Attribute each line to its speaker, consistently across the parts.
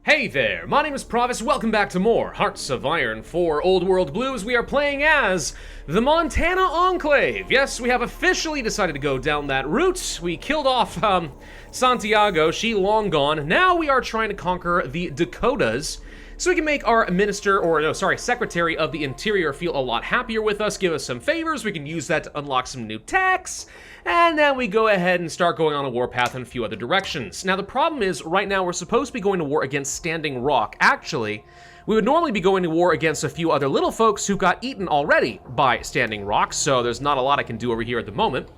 Speaker 1: Hey there, my name is Pravus, welcome back to more Hearts of Iron 4 Old World Blues. We are playing as the Montana Enclave. Yes, we have officially decided to go down that route. We killed off, Santiago, she long gone. Now we are trying to conquer the Dakotas, so we can make our Secretary of the Interior feel a lot happier with us, give us some favors, we can use that to unlock some new techs, and then we go ahead and start going on a warpath in a few other directions. Now the problem is, right now we're supposed to be going to war against Standing Rock. Actually, we would normally be going to war against a few other little folks who got eaten already by Standing Rock, so there's not a lot I can do over here at the moment.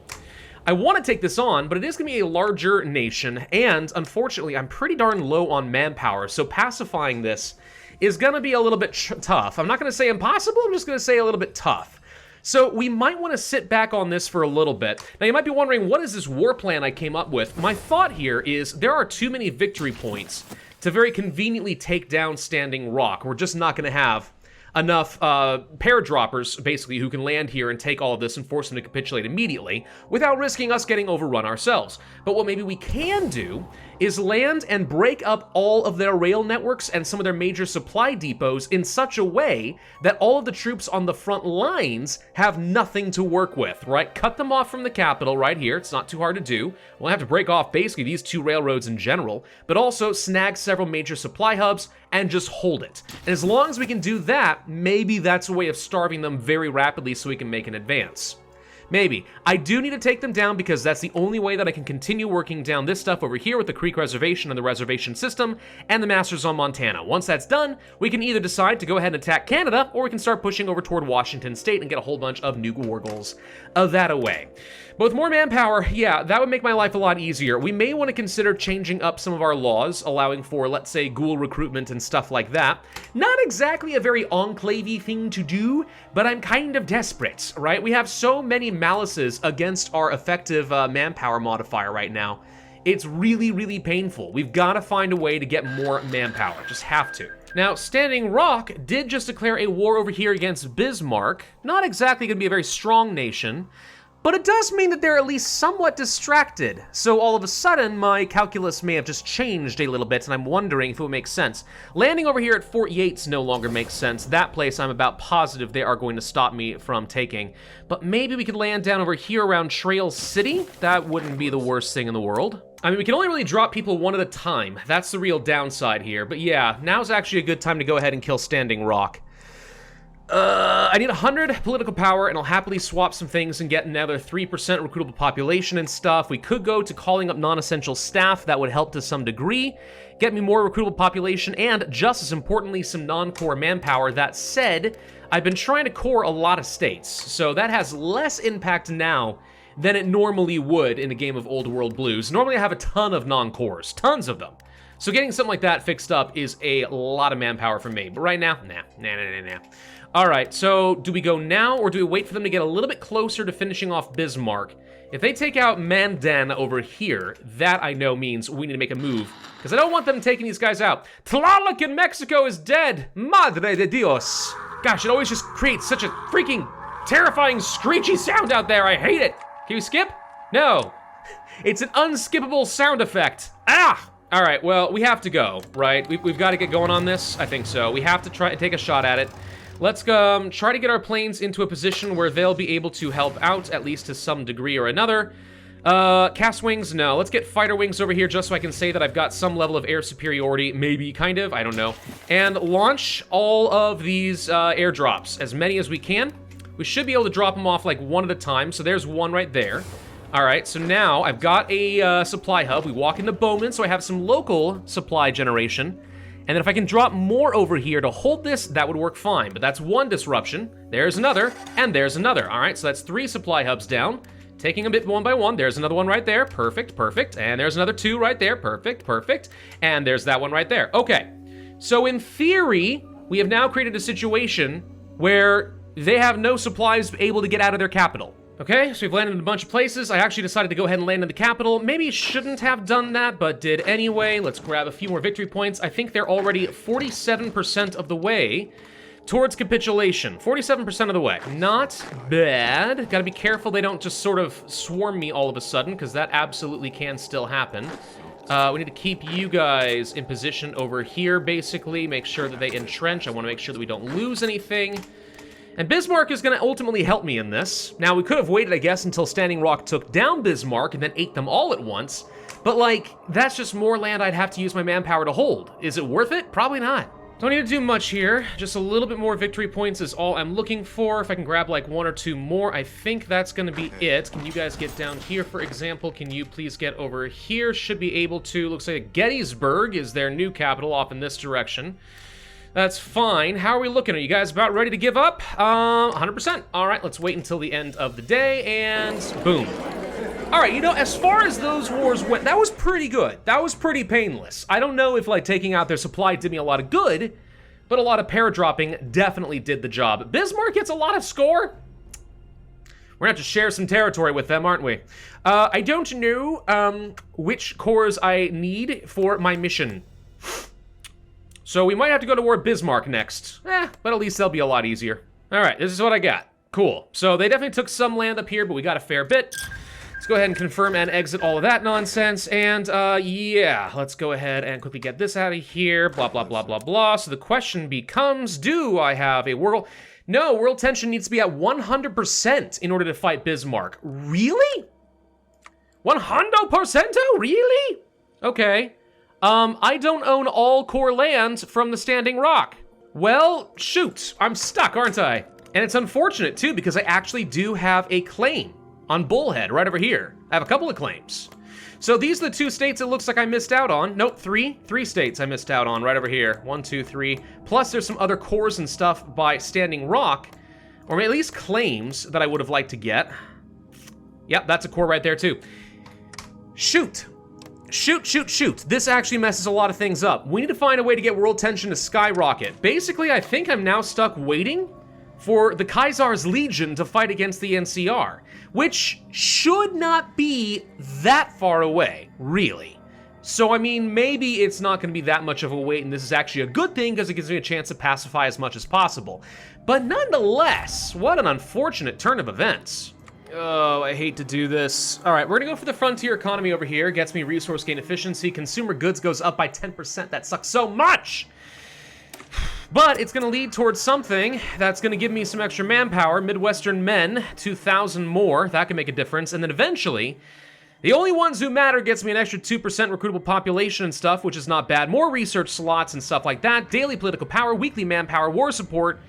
Speaker 1: I want to take this on, but it is going to be a larger nation, and unfortunately I'm pretty darn low on manpower, so pacifying this is going to be a little bit tough. I'm not going to say impossible, I'm just going to say a little bit tough. So we might want to sit back on this for a little bit. Now you might be wondering, what is this war plan I came up with? My thought here is there are too many victory points to very conveniently take down Standing Rock. We're just not going to have enough paradroppers, basically, who can land here and take all of this and force them to capitulate immediately without risking us getting overrun ourselves. But what maybe we can do is land and break up all of their rail networks and some of their major supply depots in such a way that all of the troops on the front lines have nothing to work with, right? Cut them off from the capital right here. It's not too hard to do. We'll have to break off basically these two railroads in general, but also snag several major supply hubs and just hold it. And as long as we can do that, maybe that's a way of starving them very rapidly so we can make an advance. Maybe. I do need to take them down because that's the only way that I can continue working down this stuff over here with the Creek Reservation and the reservation system and the Masters on Montana. Once that's done, we can either decide to go ahead and attack Canada, or we can start pushing over toward Washington State and get a whole bunch of new war goals that away. But with more manpower, yeah, that would make my life a lot easier. We may want to consider changing up some of our laws, allowing for, let's say, ghoul recruitment and stuff like that. Not exactly a very enclave-y thing to do, but I'm kind of desperate, right? We have so many malices against our effective manpower modifier right now. It's really, really painful. We've got to find a way to get more manpower. Just have to. Now, Standing Rock did just declare a war over here against Bismarck. Not exactly going to be a very strong nation, but it does mean that they're at least somewhat distracted. So all of a sudden, my calculus may have just changed a little bit, and I'm wondering if it would make sense. Landing over here at Fort Yates no longer makes sense. That place, I'm about positive they are going to stop me from taking. But maybe we could land down over here around Trail City. That wouldn't be the worst thing in the world. I mean, we can only really drop people one at a time. That's the real downside here. But yeah, now's actually a good time to go ahead and kill Standing Rock. I need 100 political power, and I'll happily swap some things and get another 3% recruitable population and stuff. We could go to calling up non-essential staff. That would help to some degree. Get me more recruitable population, and just as importantly, some non-core manpower. That said, I've been trying to core a lot of states, so that has less impact now than it normally would in a game of Old World Blues. Normally I have a ton of non-cores, tons of them. So getting something like that fixed up is a lot of manpower for me. But right now, nah. All right, so do we go now, or do we wait for them to get a little bit closer to finishing off Bismarck? If they take out Mandan over here, that I know means we need to make a move, because I don't want them taking these guys out. Tlaloc in Mexico is dead! Madre de Dios! Gosh, it always just creates such a freaking terrifying screechy sound out there. I hate it. Can we skip? No. It's an unskippable sound effect. Ah! All right, well, we have to go, right? We've got to get going on this. I think so. We have to try and take a shot at it. Let's try to get our planes into a position where they'll be able to help out, at least to some degree or another. Cast wings, no. Let's get fighter wings over here just so I can say that I've got some level of air superiority, maybe, kind of, I don't know. And launch all of these airdrops, as many as we can. We should be able to drop them off like one at a time, so there's one right there. All right, so now I've got a supply hub. We walk into Bowman, so I have some local supply generation. And then if I can drop more over here to hold this, that would work fine. But that's one disruption. There's another, and there's another. All right, so that's 3 supply hubs down. Taking a bit one by one. There's another one right there. Perfect, perfect. And there's another 2 right there. Perfect, perfect. And there's that one right there. Okay, so in theory, we have now created a situation where they have no supplies able to get out of their capital. Okay, so we've landed in a bunch of places. I actually decided to go ahead and land in the capital. Maybe shouldn't have done that, but did anyway. Let's grab a few more victory points. I think they're already 47% of the way towards capitulation. 47% of the way. Not bad. Gotta be careful they don't just sort of swarm me all of a sudden, because that absolutely can still happen. We need to keep you guys in position over here, basically. Make sure that they entrench. I want to make sure that we don't lose anything. And Bismarck is going to ultimately help me in this. Now, we could have waited, I guess, until Standing Rock took down Bismarck and then ate them all at once. But, like, that's just more land I'd have to use my manpower to hold. Is it worth it? Probably not. Don't need to do much here. Just a little bit more victory points is all I'm looking for. If I can grab, like, 1 or 2 more, I think that's going to be it. Can you guys get down here, for example? Can you please get over here? Should be able to. Looks like Gettysburg is their new capital off in this direction. That's fine. How are we looking? Are you guys about ready to give up? 100%. All right, let's wait until the end of the day, and boom. All right, you know, as far as those wars went, that was pretty good. That was pretty painless. I don't know if, like, taking out their supply did me a lot of good, but a lot of paradropping definitely did the job. Bismarck gets a lot of score. We're gonna have to share some territory with them, aren't we? I don't know which cores I need for my mission. So we might have to go to war with Bismarck next. But at least they'll be a lot easier. All right, this is what I got. Cool. So they definitely took some land up here, but we got a fair bit. Let's go ahead and confirm and exit all of that nonsense. And yeah, let's go ahead and quickly get this out of here. Blah, blah, blah, blah, blah. So the question becomes, do I have a world? No, world tension needs to be at 100% in order to fight Bismarck. Really? 100%? Really? Okay. I don't own all core land from the Standing Rock. Well, shoot, I'm stuck, aren't I? And it's unfortunate, too, because I actually do have a claim on Bullhead right over here. I have a couple of claims. So these are the 2 states it looks like I missed out on. Nope, 3 states I missed out on right over here. 1, 2, 3. Plus there's some other cores and stuff by Standing Rock, or at least claims that I would have liked to get. Yep, that's a core right there, too. Shoot. Shoot. This actually messes a lot of things up. We need to find a way to get world tension to skyrocket. Basically, I think I'm now stuck waiting for the Kaiser's Legion to fight against the NCR, which should not be that far away, really. So, I mean, maybe it's not going to be that much of a wait, and this is actually a good thing because it gives me a chance to pacify as much as possible. But nonetheless, what an unfortunate turn of events. Oh, I hate to do this. All right, we're gonna go for the frontier economy over here. Gets me resource gain efficiency. Consumer goods goes up by 10%. That sucks so much. But it's gonna lead towards something that's gonna give me some extra manpower. Midwestern men, 2,000 more. That can make a difference. And then eventually, the only ones who matter gets me an extra 2% recruitable population and stuff, which is not bad. More research slots and stuff like that. Daily political power, weekly manpower, war support.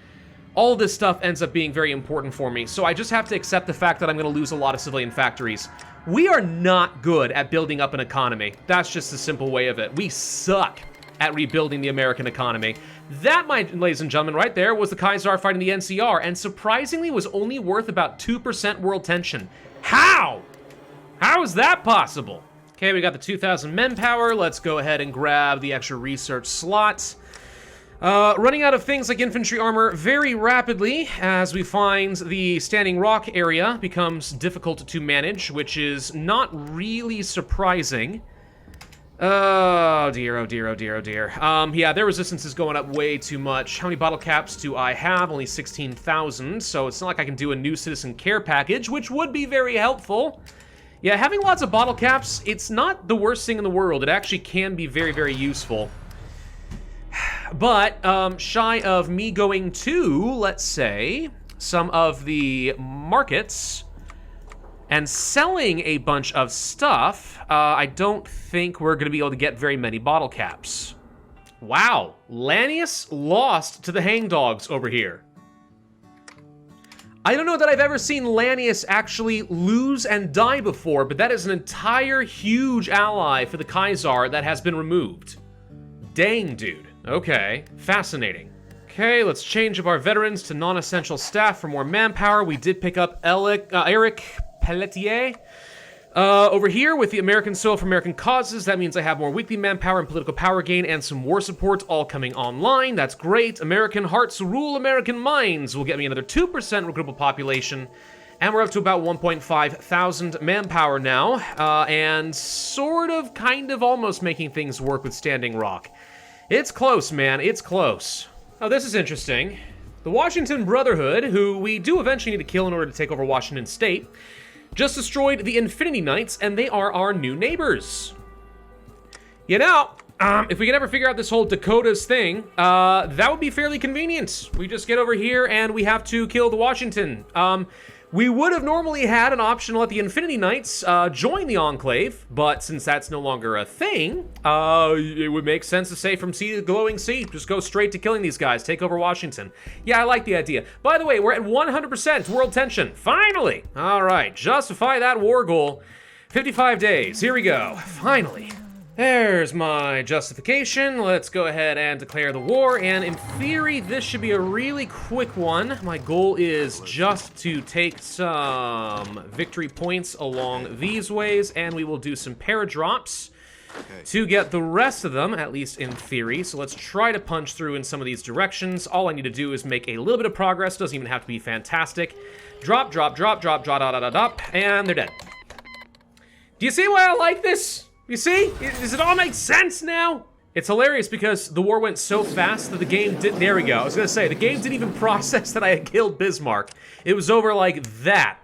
Speaker 1: All this stuff ends up being very important for me, so I just have to accept the fact that I'm going to lose a lot of civilian factories. We are not good at building up an economy. That's just the simple way of it. We suck at rebuilding the American economy. That, my ladies and gentlemen, right there was the Kaiser fighting the NCR, and surprisingly was only worth about 2% world tension. How? How is that possible? Okay, we got the 2,000 men power. Let's go ahead and grab the extra research slots. Running out of things like infantry armor very rapidly as we find the Standing Rock area becomes difficult to manage, which is not really surprising. Oh dear, oh dear, oh dear, oh dear. Yeah, their resistance is going up way too much. How many bottle caps do I have? Only 16,000, so it's not like I can do a new citizen care package, which would be very helpful. Yeah, having lots of bottle caps, it's not the worst thing in the world. It actually can be very, very useful. But shy of me going to, let's say, some of the markets and selling a bunch of stuff, I don't think we're going to be able to get very many bottle caps. Wow, Lanius lost to the hangdogs over here. I don't know that I've ever seen Lanius actually lose and die before, but that is an entire huge ally for the Kaiser that has been removed. Dang, dude. Okay, fascinating. Okay, let's change up our veterans to non-essential staff for more manpower. We did pick up Eric Pelletier over here with the American Soil for American Causes. That means I have more weekly manpower and political power gain and some war support all coming online. That's great. American Hearts Rule American Minds will get me another 2% recruitable population. And we're up to about 1.5 thousand manpower now. And sort of, kind of, almost making things work with Standing Rock. It's close, man. It's close. Oh, this is interesting. The Washington Brotherhood, who we do eventually need to kill in order to take over Washington State, just destroyed the Infinity Knights, and they are our new neighbors. You know, if we can ever figure out this whole Dakotas thing, that would be fairly convenient. We just get over here and we have to kill the Washington. We would have normally had an option to let the Infinity Knights join the Enclave, but since that's no longer a thing, it would make sense to say from sea to glowing sea, just go straight to killing these guys, take over Washington. Yeah, I like the idea. By the way, we're at 100% world tension, finally. All right, justify that war goal. 55 days, here we go, finally. There's my justification. Let's go ahead and declare the war, and in theory, this should be a really quick one. My goal is just to take some victory points along these ways, and we will do some paradrops to get the rest of them, at least in theory. So let's try to punch through in some of these directions. All I need to do is make a little bit of progress. Doesn't even have to be fantastic. Drop, drop, drop, drop, drop, drop, drop, drop, and they're dead. Do you see why I like this? You see? Does it all make sense now? It's hilarious because the war went so fast that the game didn't... There we go. I was gonna say, the game didn't even process that I had killed Bismarck. It was over like that.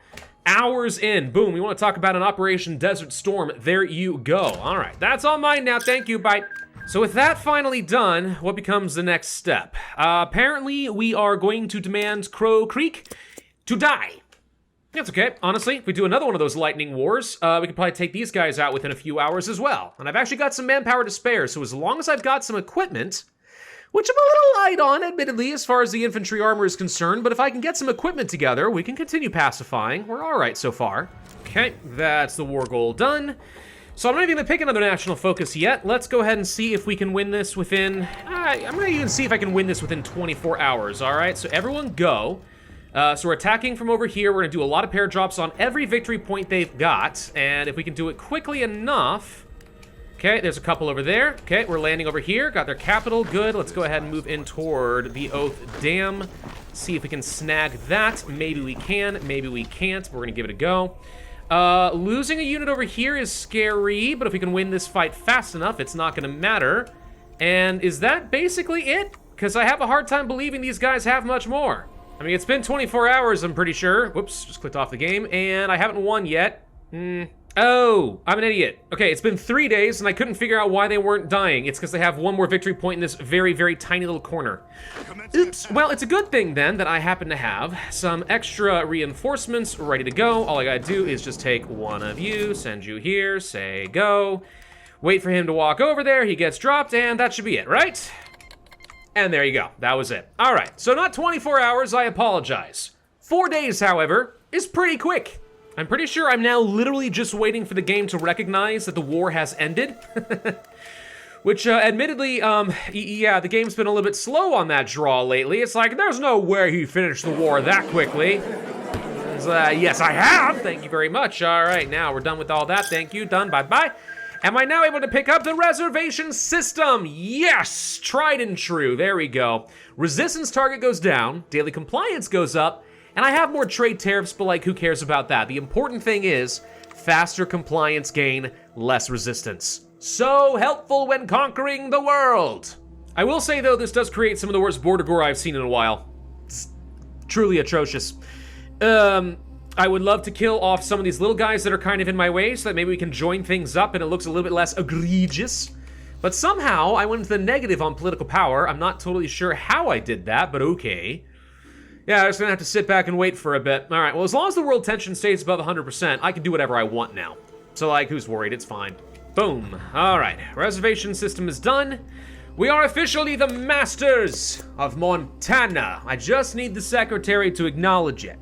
Speaker 1: Hours in. Boom. We want to talk about an Operation Desert Storm. There you go. All right. That's all mine now. Thank you. Bye. So with that finally done, what becomes the next step? Apparently, we are going to demand Crow Creek to die. That's okay. Honestly, if we do another one of those lightning wars, we can probably take these guys out within a few hours as well. And I've actually got some manpower to spare, so as long as I've got some equipment, which I'm a little light on, admittedly, as far as the infantry armor is concerned, but if I can get some equipment together, we can continue pacifying. We're all right so far. Okay, that's the war goal done. So I'm not even gonna pick another national focus yet. Let's go ahead and see if we can win this within... I'm gonna even see if I can win this within 24 hours, all right? So everyone go. So we're attacking from over here. We're gonna do a lot of paradrops on every victory point they've got, and if we can do it quickly enough... Okay, there's a couple over there. Okay, we're landing over here. Got their capital. Good. Let's go ahead and move in toward the Oath Dam. See if we can snag that. Maybe we can. Maybe we can't. We're gonna give it a go. Losing a unit over here is scary, but if we can win this fight fast enough, it's not gonna matter. And is that basically it? Because I have a hard time believing these guys have much more. I mean, it's been 24 hours, I'm pretty sure. Whoops, just clicked off the game, and I haven't won yet. Oh, I'm an idiot. Okay, it's been 3 days, and I couldn't figure out why they weren't dying. It's because they have one more victory point in this very, very tiny little corner. Oops. Well, it's a good thing, then, that I happen to have some extra reinforcements ready to go. All I gotta do is just take one of you, send you here, say go. Wait for him to walk over there, he gets dropped, and that should be it, right? And there you go. That was it. All right. So not 24 hours. I apologize. 4 days, however, is pretty quick. I'm pretty sure I'm now literally just waiting for the game to recognize that the war has ended. Which, admittedly, yeah, the game's been a little bit slow on that draw lately. It's like, there's no way he finished the war that quickly. Yes, I have. Thank you very much. All right. Now we're done with all that. Thank you. Done. Bye-bye. Am I now able to pick up the reservation system? Yes, tried and true, there we go. Resistance target goes down, daily compliance goes up, and I have more trade tariffs, but like, who cares about that? The important thing is, faster compliance gain, less resistance. So helpful when conquering the world. I will say though, this does create some of the worst border gore I've seen in a while. It's truly atrocious. I would love to kill off some of these little guys that are kind of in my way so that maybe we can join things up and it looks a little bit less egregious. But somehow I went into the negative on political power. I'm not totally sure how I did that, but okay. Yeah, I'm just gonna have to sit back and wait for a bit. All right, well, as long as the world tension stays above 100%, I can do whatever I want now. So like, who's worried? It's fine. Boom. All right, reservation system is done. We are officially the masters of Montana. I just need the secretary to acknowledge it.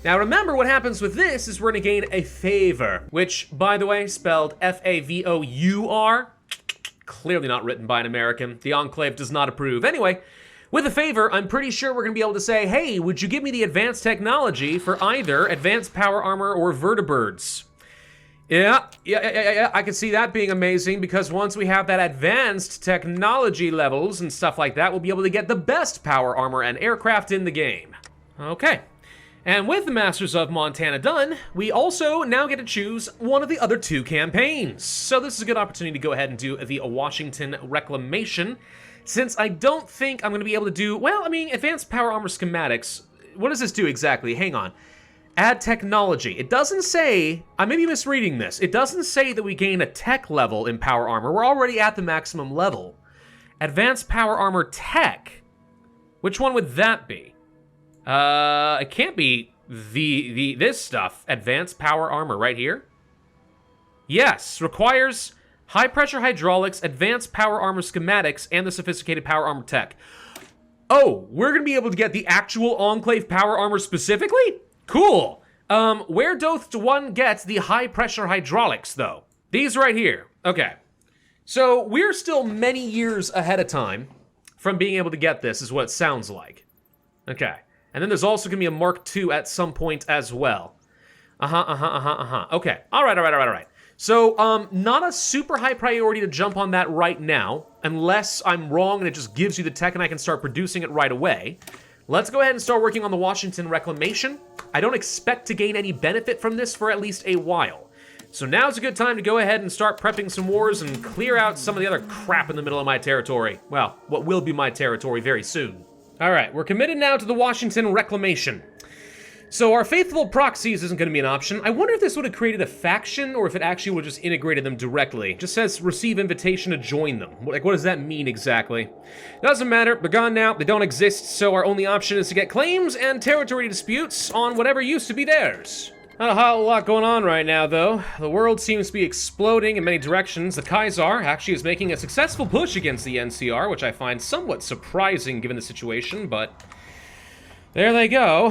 Speaker 1: Now remember, what happens with this is we're gonna gain a favor, which, by the way, spelled F-A-V-O-U-R. Clearly not written by an American. The Enclave does not approve. Anyway, with a favor, I'm pretty sure we're gonna be able to say, hey, would you give me the advanced technology for either advanced power armor or vertibirds? Yeah, I can see that being amazing because once we have that advanced technology levels and stuff like that, we'll be able to get the best power armor and aircraft in the game. Okay. And with the Masters of Montana done, we also now get to choose one of the other two campaigns. So this is a good opportunity to go ahead and do the Washington Reclamation, since I don't think I'm going to be able to do, well, I mean, advanced power armor schematics. What does this do exactly? Hang on. Add technology. It doesn't say, I may be misreading this, it doesn't say that we gain a tech level in power armor. We're already at the maximum level. Advanced power armor tech. Which one would that be? It can't be this stuff. Advanced power armor right here. Yes, requires high pressure hydraulics, advanced power armor schematics, and the sophisticated power armor tech. Oh, we're gonna be able to get the actual Enclave power armor specifically? Cool. Where doth one get the high pressure hydraulics though? These right here. Okay. So we're still many years ahead of time from being able to get this, is what it sounds like. Okay. And then there's also gonna be a Mark II at some point as well. Okay. All right. So, not a super high priority to jump on that right now, unless I'm wrong and it just gives you the tech and I can start producing it right away. Let's go ahead and start working on the Washington Reclamation. I don't expect to gain any benefit from this for at least a while. So now's a good time to go ahead and start prepping some wars and clear out some of the other crap in the middle of my territory. Well, what will be my territory very soon. All right, we're committed now to the Washington Reclamation. So our faithful proxies isn't going to be an option. I wonder if this would have created a faction or if it actually would have just integrated them directly. It just says receive invitation to join them. Like, what does that mean exactly? Doesn't matter. They're gone now. They don't exist. So our only option is to get claims and territory disputes on whatever used to be theirs. Not a whole lot going on right now, though. The world seems to be exploding in many directions. The Kaiser actually is making a successful push against the NCR, which I find somewhat surprising given the situation, but there they go.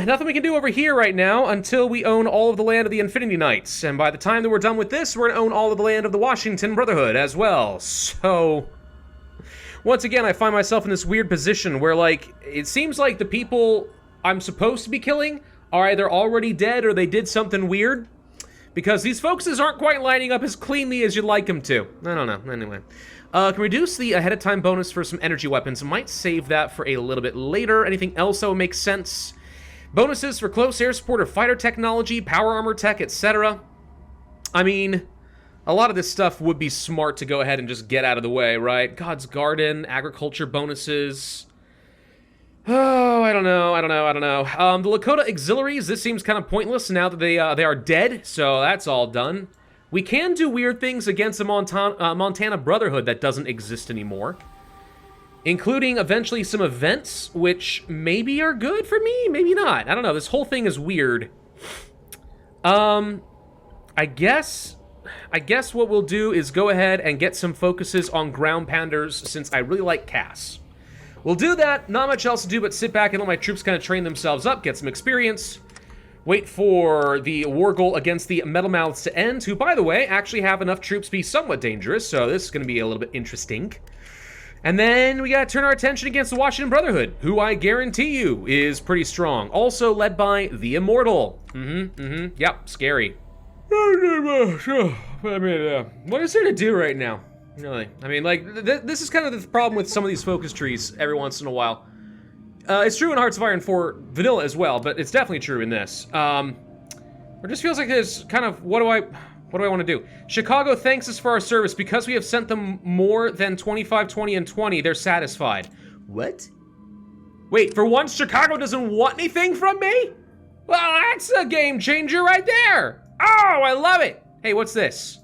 Speaker 1: Nothing we can do over here right now until we own all of the land of the Infinity Knights. And by the time that we're done with this, we're going to own all of the land of the Washington Brotherhood as well. So, once again, I find myself in this weird position where, like, it seems like the people I'm supposed to be killing are either already dead or they did something weird. Because these folks aren't quite lining up as cleanly as you'd like them to. I don't know. Anyway. Can reduce the ahead of time bonus for some energy weapons. Might save that for a little bit later. Anything else that would make sense? Bonuses for close air support or fighter technology, power armor tech, etc. I mean, a lot of this stuff would be smart to go ahead and just get out of the way, right? God's Garden, agriculture bonuses. Oh, I don't know. The Lakota auxiliaries, this seems kind of pointless now that they are dead, so that's all done. We can do weird things against the Montana Brotherhood that doesn't exist anymore. Including eventually some events, which maybe are good for me, maybe not. I don't know, this whole thing is weird. I guess what we'll do is go ahead and get some focuses on ground pounders since I really like Cass. We'll do that, not much else to do but sit back and let my troops kind of train themselves up, get some experience. Wait for the war goal against the Metal Mouths to end, who, by the way, actually have enough troops to be somewhat dangerous, so this is going to be a little bit interesting. And then we gotta turn our attention against the Washington Brotherhood, who I guarantee you is pretty strong. Also led by the Immortal. Yep, scary. I mean, what is there to do right now? Really? I mean, like, this is kind of the problem with some of these focus trees every once in a while. It's true in Hearts of Iron 4 vanilla as well, but it's definitely true in this. It just feels like there's kind of, what do I want to do? Chicago thanks us for our service. Because we have sent them more than 25, 20, and 20, they're satisfied. What? Wait, for once Chicago doesn't want anything from me? Well, that's a game changer right there. Oh, I love it. Hey, what's this?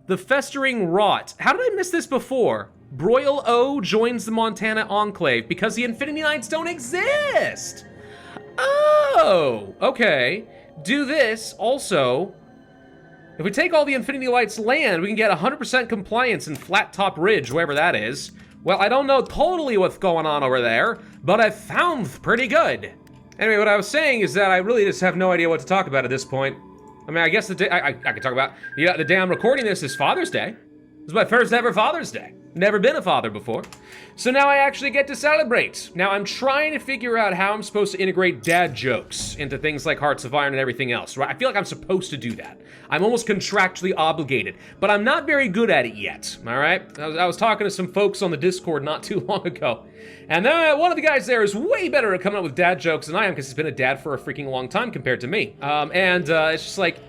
Speaker 1: The Festering Rot. How did I miss this before? Broil O joins the Montana Enclave because the Infinity Knights don't exist. Oh, okay. Do this also. If we take all the Infinity Lights land, we can get 100% compliance in Flat Top Ridge, wherever that is. Well, I don't know totally what's going on over there, but I found pretty good. Anyway, what I was saying is that I really just have no idea what to talk about at this point. I mean, I guess I could talk about, yeah, the day I'm recording this is Father's Day. This is my first ever Father's Day. Never been a father before. So now I actually get to celebrate. Now I'm trying to figure out how I'm supposed to integrate dad jokes into things like Hearts of Iron and everything else, right? I feel like I'm supposed to do that. I'm almost contractually obligated, but I'm not very good at it yet, all right? I was talking to some folks on the Discord not too long ago, and then one of the guys there is way better at coming up with dad jokes than I am because he's been a dad for a freaking long time compared to me. It's just like,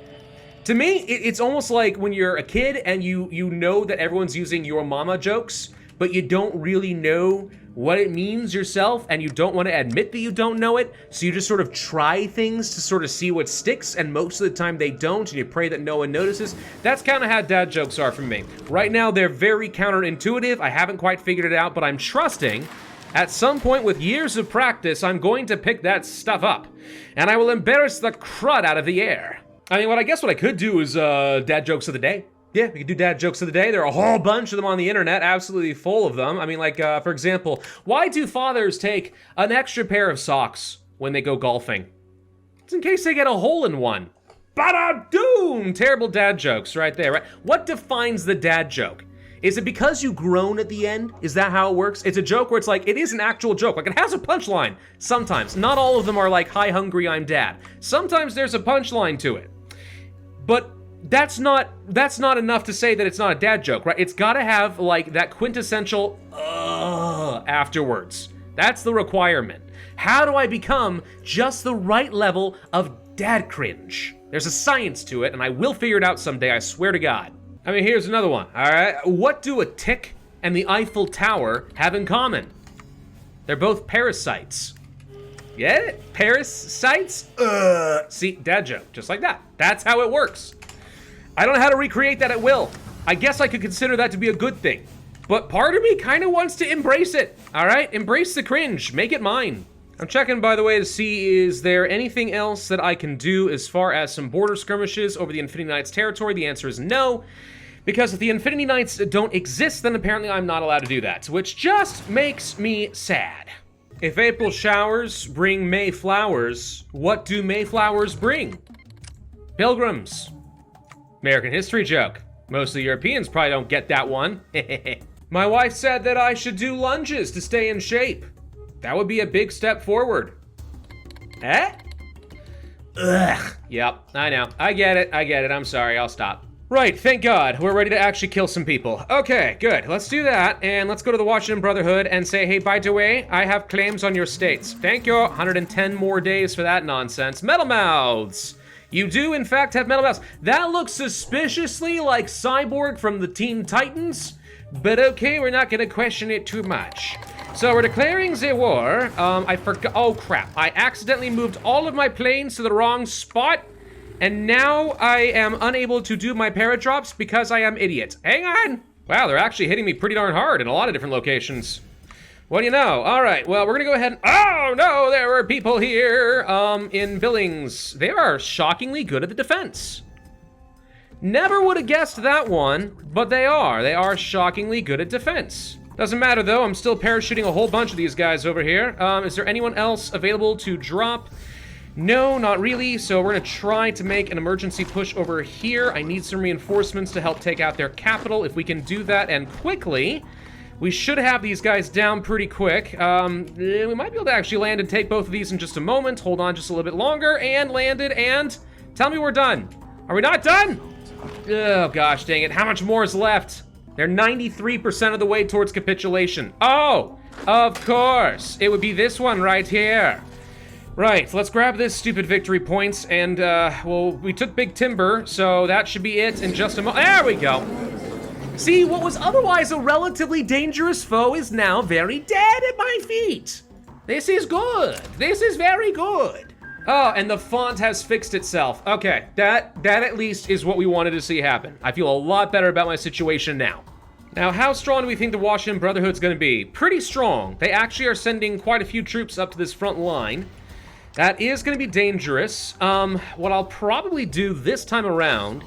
Speaker 1: to me, it's almost like when you're a kid and you know that everyone's using your mama jokes, but you don't really know what it means yourself and you don't want to admit that you don't know it, so you just sort of try things to sort of see what sticks, and most of the time they don't, and you pray that no one notices. That's kind of how dad jokes are for me. Right now, they're very counterintuitive. I haven't quite figured it out, but I'm trusting at some point with years of practice, I'm going to pick that stuff up, and I will embarrass the crud out of the air. I mean, what I could do is dad jokes of the day. Yeah, we could do dad jokes of the day. There are a whole bunch of them on the internet, absolutely full of them. I mean, like, for example, why do fathers take an extra pair of socks when they go golfing? It's in case they get a hole in one. Ba-da-doom! Terrible dad jokes right there, right? What defines the dad joke? Is it because you groan at the end? Is that how it works? It's a joke where it's like, it is an actual joke. Like, it has a punchline sometimes. Not all of them are like, hi, hungry, I'm dad. Sometimes there's a punchline to it. But that's not enough to say that it's not a dad joke, right? It's gotta have, like, that quintessential afterwards. That's the requirement. How do I become just the right level of dad cringe? There's a science to it, and I will figure it out someday, I swear to God. I mean, here's another one, all right? What do a tick and the Eiffel Tower have in common? They're both parasites. Get it? Parasites? See, dad joke, just like that. That's how it works. I don't know how to recreate that at will. I guess I could consider that to be a good thing. But part of me kind of wants to embrace it, all right? Embrace the cringe, make it mine. I'm checking, by the way, to see is there anything else that I can do as far as some border skirmishes over the Infinity Knights territory. The answer is no, because if the Infinity Knights don't exist, then apparently I'm not allowed to do that, which just makes me sad. If April showers bring May flowers, what do May flowers bring? Pilgrims. American history joke. Most of the Europeans probably don't get that one. My wife said that I should do lunges to stay in shape. That would be a big step forward. Eh? Ugh. Yep, I know. I get it. I'm sorry, I'll stop. Right, thank God. We're ready to actually kill some people. Okay, good. Let's do that, and let's go to the Washington Brotherhood and say, hey, by the way, I have claims on your states. Thank you. 110 more days for that nonsense. Metal Mouths. You do, in fact, have metal mouths. That looks suspiciously like Cyborg from the Teen Titans, but okay, we're not gonna question it too much. So we're declaring the war. I forgot, oh crap. I accidentally moved all of my planes to the wrong spot, and now I am unable to do my paradrops because I am idiot. Hang on. Wow, they're actually hitting me pretty darn hard in a lot of different locations. What do you know? All right, well, we're gonna go ahead and, oh no, there were people here in Billings. They are shockingly good at the defense. Never would have guessed that one, but they are shockingly good at defense. Doesn't matter though, I'm still parachuting a whole bunch of these guys over here. Is there anyone else available to drop? No, not really, so we're gonna try to make an emergency push over here. I need some reinforcements to help take out their capital. If we can do that and quickly, we should have these guys down pretty quick. We might be able to actually land and take both of these in just a moment. Hold on just a little bit longer, and landed, and tell me we're done. Are we not done? Oh gosh, dang it, how much more is left? They're 93% of the way towards capitulation. Oh, of course, it would be this one right here. Right, let's grab this stupid victory points, and well, we took Big Timber, so that should be it in just a moment. There we go. See, what was otherwise a relatively dangerous foe is now very dead at my feet. This is good. This is very good. Oh, and the font has fixed itself. Okay, that at least is what we wanted to see happen. I feel a lot better about my situation now. Now, how strong do we think the Washington Brotherhood's gonna be? Pretty strong. They actually are sending quite a few troops up to this front line. That is gonna be dangerous. What I'll probably do this time around,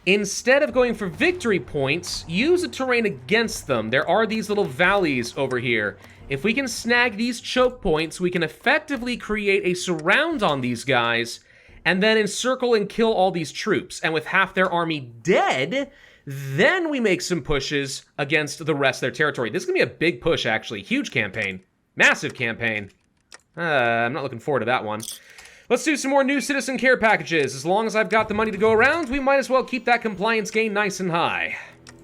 Speaker 1: instead of going for victory points, use the terrain against them. There are these little valleys over here. If we can snag these choke points, we can effectively create a surround on these guys, and then encircle and kill all these troops. And with half their army dead, then we make some pushes against the rest of their territory. This is gonna be a big push, actually. Huge campaign. Massive campaign. I'm not looking forward to that one. Let's do some more new citizen care packages. As long as I've got the money to go around, we might as well keep that compliance gain nice and high.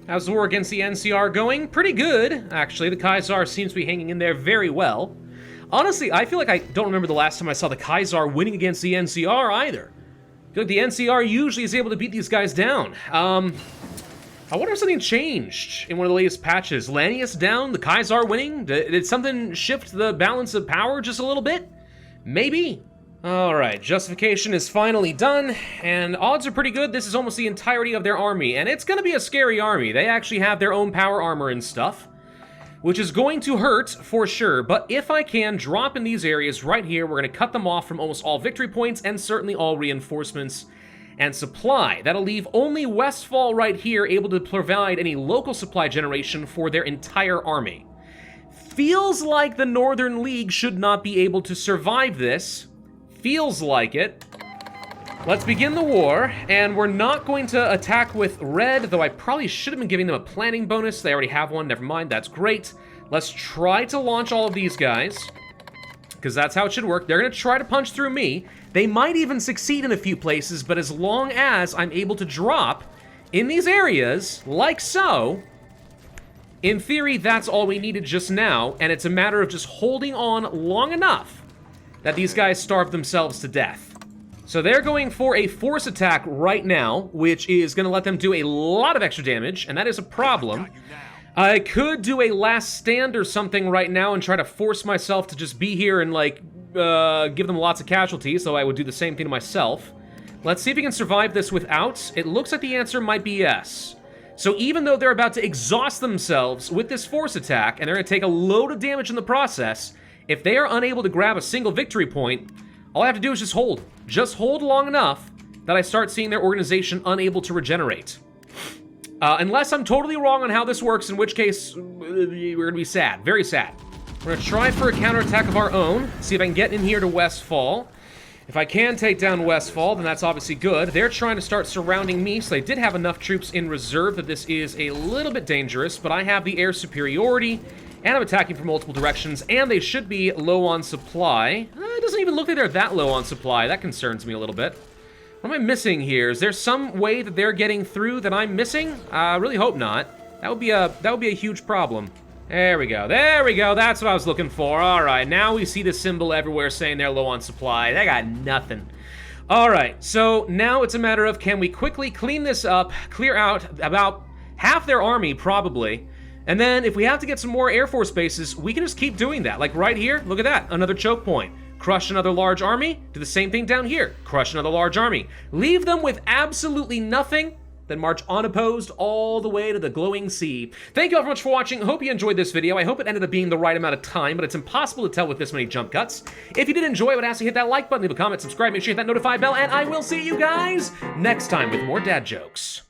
Speaker 1: How's the war against the NCR going? Pretty good, actually. The Kaiser seems to be hanging in there very well. Honestly, I feel like I don't remember the last time I saw the Kaiser winning against the NCR either. I feel like the NCR usually is able to beat these guys down. I wonder if something changed in one of the latest patches. Lanius down, the Kaisar winning? Did something shift the balance of power just a little bit? Maybe. Alright, justification is finally done, and odds are pretty good. This is almost the entirety of their army, and it's gonna be a scary army. They actually have their own power armor and stuff, which is going to hurt for sure, but if I can drop in these areas right here, we're gonna cut them off from almost all victory points and certainly all reinforcements and supply. That'll leave only Westfall right here able to provide any local supply generation for their entire army. Feels like the Northern League should not be able to survive this. Feels like it. Let's begin the war, and we're not going to attack with red, though I probably should have been giving them a planning bonus. They already have one, never mind, that's great. Let's try to launch all of these guys, because that's how it should work. They're gonna try to punch through me. They might even succeed in a few places, but as long as I'm able to drop in these areas, like so, in theory, that's all we needed just now, and it's a matter of just holding on long enough that these guys starve themselves to death. So they're going for a force attack right now, which is going to let them do a lot of extra damage, and that is a problem. I could do a last stand or something right now and try to force myself to just be here and, like, give them lots of casualties, so I would do the same thing to myself. Let's see if we can survive this without. It looks like the answer might be yes. So even though they're about to exhaust themselves with this force attack, and they're going to take a load of damage in the process, if they are unable to grab a single victory point, all I have to do is just hold. Just hold long enough that I start seeing their organization unable to regenerate. Unless I'm totally wrong on how this works, in which case, we're gonna be sad. Very sad. We're gonna try for a counterattack of our own, see if I can get in here to Westfall. If I can take down Westfall, then that's obviously good. They're trying to start surrounding me, so they did have enough troops in reserve that this is a little bit dangerous, but I have the air superiority, and I'm attacking from multiple directions, and they should be low on supply. It doesn't even look like they're that low on supply. That concerns me a little bit. What am I missing here? Is there some way that they're getting through that I'm missing? I really hope not. That would be a huge problem. There we go. There we go. That's what I was looking for. All right, now we see the symbol everywhere saying they're low on supply. They got nothing. All right, so now it's a matter of can we quickly clean this up, clear out about half their army probably, and then if we have to get some more Air Force bases, we can just keep doing that. Like right here, look at that, another choke point. Crush another large army, do the same thing down here. Crush another large army. Leave them with absolutely nothing, then march unopposed all the way to the glowing sea. Thank you all very much for watching. I hope you enjoyed this video. I hope it ended up being the right amount of time, but it's impossible to tell with this many jump cuts. If you did enjoy, I would ask you to hit that like button, leave a comment, subscribe, make sure you hit that notify bell, and I will see you guys next time with more dad jokes.